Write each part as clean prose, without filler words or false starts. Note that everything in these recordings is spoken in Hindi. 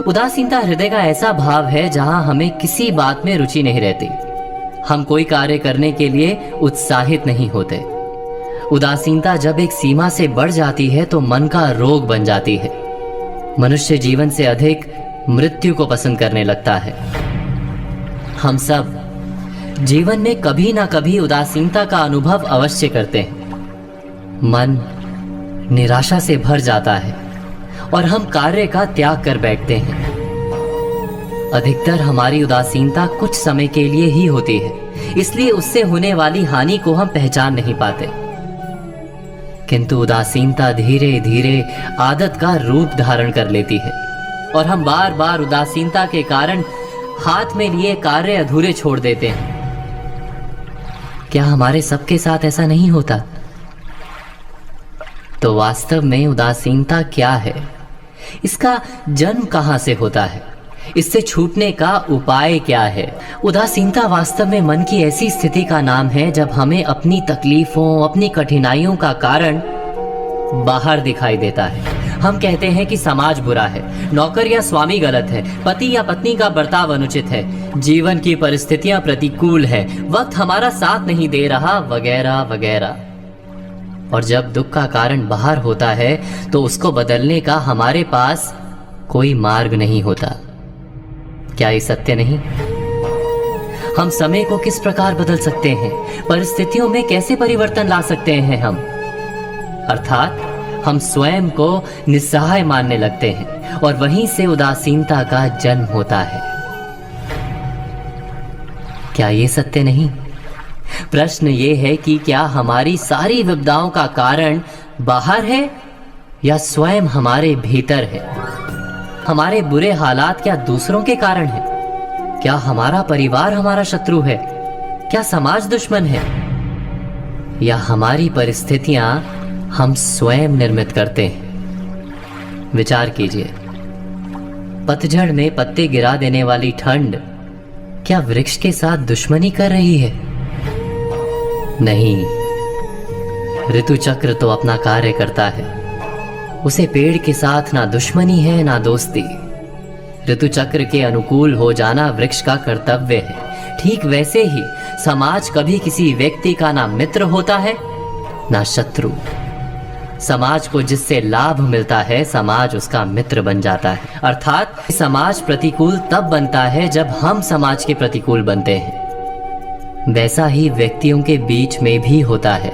उदासीनता हृदय का ऐसा भाव है जहां हमें किसी बात में रुचि नहीं रहती। हम कोई कार्य करने के लिए उत्साहित नहीं होते। उदासीनता जब एक सीमा से बढ़ जाती है तो मन का रोग बन जाती है। मनुष्य जीवन से अधिक मृत्यु को पसंद करने लगता है। हम सब जीवन में कभी ना कभी उदासीनता का अनुभव अवश्य करते हैं। मन निराशा से भर जाता है और हम कार्य का त्याग कर बैठते हैं। अधिकतर हमारी उदासीनता कुछ समय के लिए ही होती है, इसलिए उससे होने वाली हानि को हम पहचान नहीं पाते। किंतु उदासीनता धीरे धीरे आदत का रूप धारण कर लेती है और हम बार बार उदासीनता के कारण हाथ में लिए कार्य अधूरे छोड़ देते हैं। क्या हमारे सबके साथ ऐसा नहीं होता? तो वास्तव में उदासीनता क्या है? इसका जन्म कहां से होता है? इससे छूटने का उपाय क्या है? उदासीनता वास्तव में मन की ऐसी स्थिति का नाम है जब हमें अपनी तकलीफों, अपनी कठिनाइयों का कारण बाहर दिखाई देता है। हम कहते हैं कि समाज बुरा है, नौकर या स्वामी गलत है, पति या पत्नी का बर्ताव अनुचित है, जीवन की परिस्थितियां प्रतिकूल है, वक्त हमारा साथ नहीं दे रहा, वगैरह वगैरह। और जब दुख का कारण बाहर होता है तो उसको बदलने का हमारे पास कोई मार्ग नहीं होता। क्या ये सत्य नहीं? हम समय को किस प्रकार बदल सकते हैं? परिस्थितियों में कैसे परिवर्तन ला सकते हैं हम? अर्थात हम स्वयं को निस्सहाय मानने लगते हैं और वहीं से उदासीनता का जन्म होता है। क्या ये सत्य नहीं? प्रश्न ये है कि क्या हमारी सारी विपदाओं का कारण बाहर है या स्वयं हमारे भीतर है? हमारे बुरे हालात क्या दूसरों के कारण है? क्या हमारा परिवार हमारा शत्रु है? क्या समाज दुश्मन है? या हमारी परिस्थितियां हम स्वयं निर्मित करते हैं? विचार कीजिए। पतझड़ में पत्ते गिरा देने वाली ठंड क्या वृक्ष के साथ दुश्मनी कर रही है? नहीं, ऋतु चक्र तो अपना कार्य करता है। उसे पेड़ के साथ ना दुश्मनी है ना दोस्ती। ऋतु चक्र के अनुकूल हो जाना वृक्ष का कर्तव्य है। ठीक वैसे ही समाज कभी किसी व्यक्ति का ना मित्र होता है ना शत्रु। समाज को जिससे लाभ मिलता है, समाज उसका मित्र बन जाता है। अर्थात समाज प्रतिकूल तब बनता है जब हम समाज के प्रतिकूल बनते हैं। वैसा ही व्यक्तियों के बीच में भी होता है।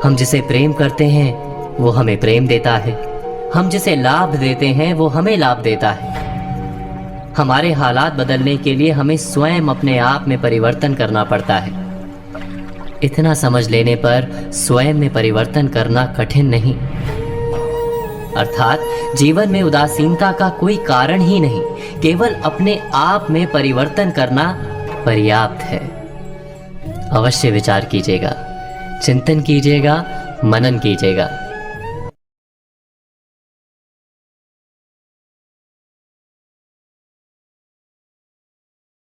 हम जिसे प्रेम करते हैं वो हमें प्रेम देता है, हम जिसे लाभ देते हैं वो हमें लाभ देता है। हमारे हालात बदलने के लिए हमें स्वयं अपने आप में परिवर्तन करना पड़ता है। इतना समझ लेने पर स्वयं में परिवर्तन करना कठिन नहीं। अर्थात जीवन में उदासीनता का कोई कारण ही नहीं, केवल अपने आप में परिवर्तन करना पर्याप्त है। अवश्य विचार कीजिएगा, चिंतन कीजिएगा, मनन कीजिएगा।